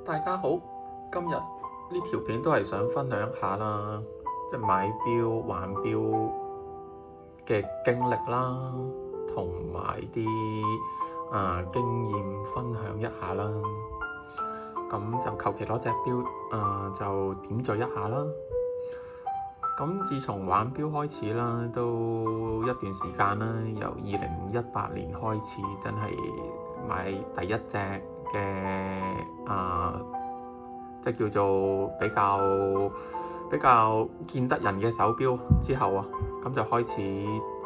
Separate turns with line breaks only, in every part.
大家好，今日呢條片都係想分享一下啦，即係買錶玩錶嘅經歷啦，同埋啲經驗分享一下啦。咁就求其攞隻錶就點綴一下啦。咁自從玩錶開始啦，都一段時間啦，由2018年開始，真係買第一隻嘅即係叫做比較見得人嘅手錶之後啊，咁就開始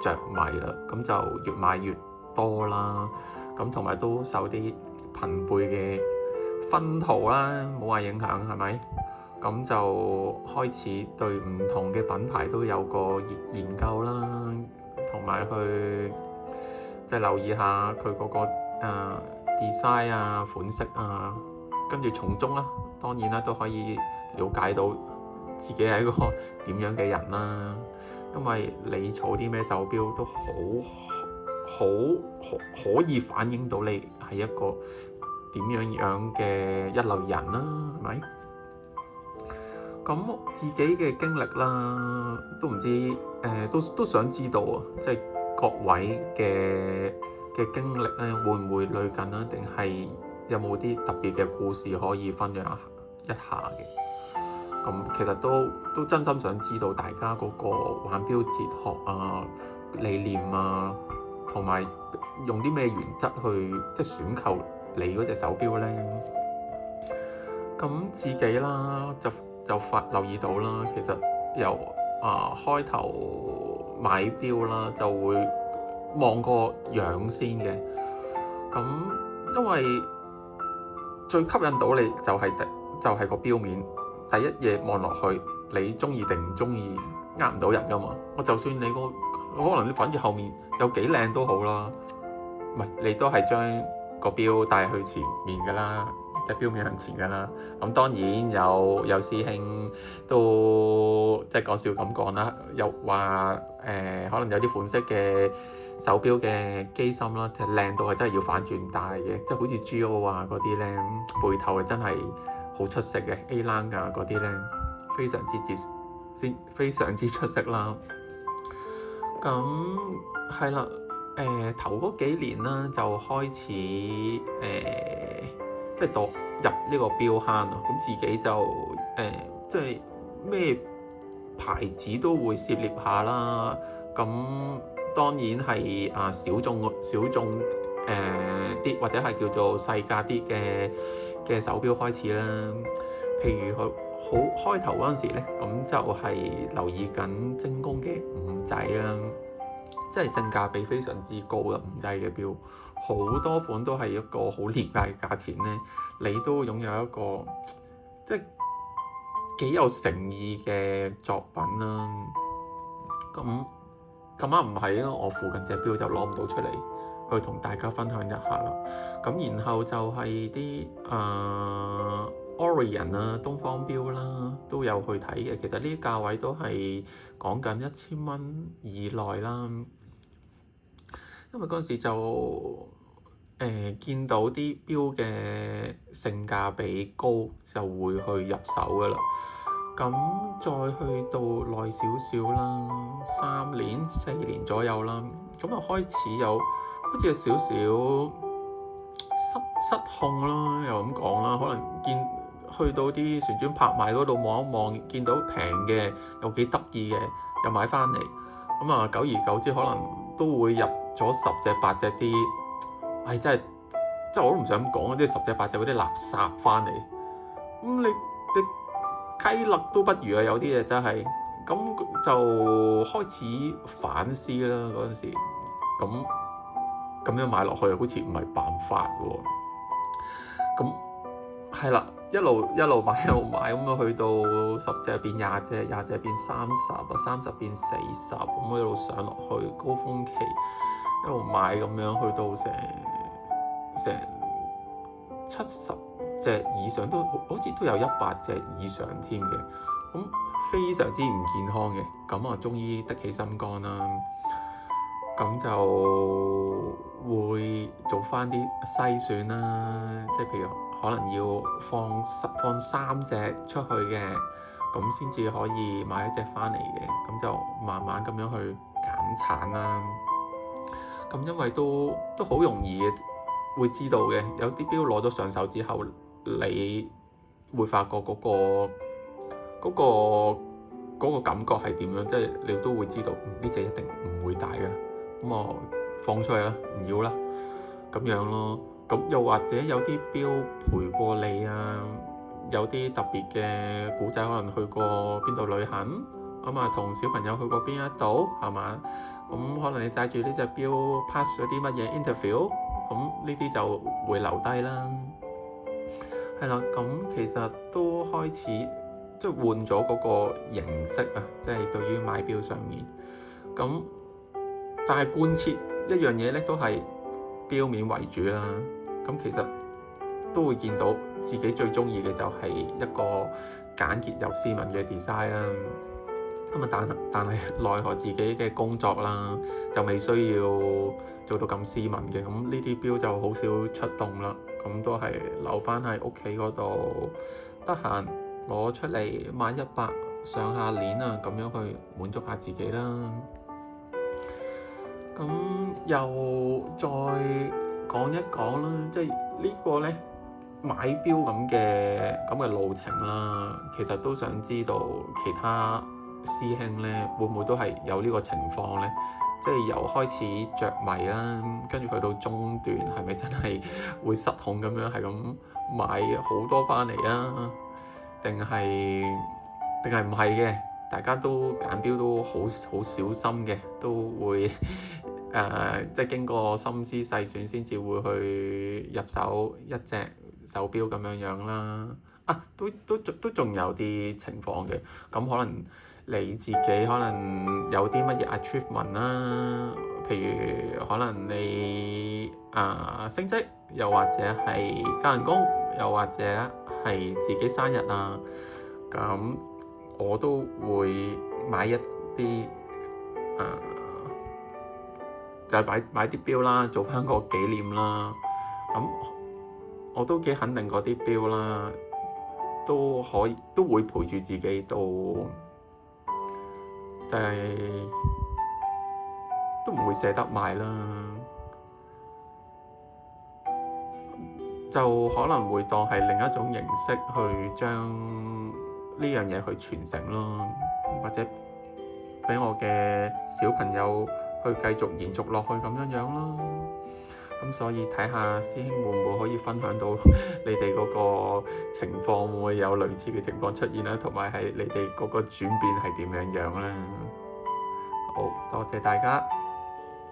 着迷啦，咁就越買越多啦，咁同埋都受啲朋輩嘅熏陶啦，冇話影響係咪？咁就開始對唔同嘅品牌都有個研究啦，同埋去即係留意下佢嗰個design 啊、款式啊，跟住從中啦，當然啦都可以了解到自己係一個點樣嘅人啦。因為你儲啲咩手錶都好可以反映到你係一個點樣嘅一類人啦，係咪？咁自己嘅經歷啦，都唔知都想知道啊，即係各位嘅經歷咧，會唔會類近啊？定係有冇啲特別嘅故事可以分享一下嘅？咁其實都真心想知道大家嗰個玩錶哲學啊、理念啊，同埋用啲咩原則去即係選購你嗰隻手錶咧？咁自己啦就留意到啦，其實由開頭買錶啦，就會望個樣先嘅。咁因為最吸引到你就係個錶面，第一嘢望落去，你中意定唔中意，呃唔到人噶嘛。我就算你可能你反而後面有幾靚都好啦，唔係你都係將個錶帶去前面噶啦，隻錶面向前噶啦。咁當然有師兄都即係講笑咁講啦，又話可能有啲款式嘅手錶嘅機芯啦，就靚到係真係要反轉戴嘅，即係好似 GO 啊嗰啲咧，背頭係真係好出色嘅 A-line 啊嗰啲咧，非常之出色啦。咁係啦。頭嗰幾年啦，就開始即係入呢個錶坑啊。咁自己就即係咩牌子都會涉獵下啦。咁當然係小眾啲或者係叫做細價啲嘅手錶開始啦。譬如好開頭嗰陣時咧，咁就係留意緊精工嘅五仔啦。即係性價比非常之高嘅五仔嘅錶，好多款都係一個好廉價嘅價錢咧，你都擁有一個即係幾有誠意嘅作品啦。咁啱唔係啊，我附近隻錶就攞唔到出嚟去同大家分享一下啦。咁然後就係啲Orient 啊、東方錶啦，都有去睇嘅。其實呢啲價位都係講緊1000蚊以內啦。因為嗰陣時就見到啲錶嘅性價比高，就會去入手噶啦。咁再去到耐少少啦，3年4年左右啦，咁就開始好似有少少失控啦，又咁講啦。可能去到啲旋轉拍賣嗰度望一望，見到平嘅又幾得意嘅，又買翻嚟。咁久而久之，可能都會入咗10隻8隻啲，真係我都唔想講啲10隻8隻嗰啲垃圾翻嚟。咁你雞肋都不如啊！有啲嘢真係，咁就開始反思啦。嗰陣時咁樣買落去，好似唔係辦法喎。咁係啦，一路買，咁樣去到10隻變20隻，20隻變30變40，咁一路上落去，高峰期一路買咁樣，去到成70隻以上，都好似都有100隻以上添嘅。咁非常之唔健康嘅。咁終於得起心肝啦，咁就會做翻啲篩選啦，即係譬如可能要放3隻出去嘅，咁先至可以買一隻翻嚟嘅，咁就慢慢咁樣去揀產啦。咁因為都好容易會知道嘅，有啲錶攞咗上手之後，你會發覺嗰個感覺係點樣，即係你都會知道呢隻一定唔會大嘅，咁我放出去啦，唔要啦，咁樣咯。咁又或者有啲錶陪過你啊，有啲特別嘅古仔，可能去過邊度旅行，咁啊同小朋友去過邊一度，係嘛？咁可能你帶住呢隻錶 pass 咗啲乜嘢 interview，咁呢啲就會留低啦。係啦，咁其實都開始即係換咗嗰個形式啊，即係對於買錶上面。咁但係貫徹一樣嘢咧，都係錶面為主啦。咁其實都會見到自己最中意嘅就係一個簡潔又斯文嘅 design 啦。咁啊，但係奈何自己嘅工作啦，就未需要做到咁斯文嘅。咁呢啲錶就好少出動啦。咁都係留翻喺屋企嗰度，得閒攞出嚟買100上下鏈啊，咁樣去滿足下自己啦。咁又再講一講啦，即係呢個呢買錶咁嘅路程啦，其實都想知道其他師兄呢會唔會都係有呢個情況呢？即係由開始着迷啦，跟住去到中段係咪真係會失控咁樣係咁買好多翻嚟啊？定係唔係嘅？大家都揀錶都好小心嘅，都會即係經過心思細選先至會去入手一隻手錶咁樣啦。都仲有啲情況嘅，咁可能你自己可能有啲乜嘢 achievement 啦，譬如可能你升職，又或者係加人工，又或者係自己生日啊，咁我都會買一啲就係買啲錶啦，做翻個紀念啦。咁我都幾肯定嗰啲錶啦，都會陪住自己到，就係都唔會捨得賣啦，就可能會當係另一種形式去將呢樣嘢去傳承咯，或者俾我嘅小朋友去繼續延續落去咁樣咯。咁所以睇下師兄會唔會可以分享到你哋嗰個情況，會唔會有類似嘅情況出現啦，同埋係你哋嗰個轉變係點樣咧？好多謝大家。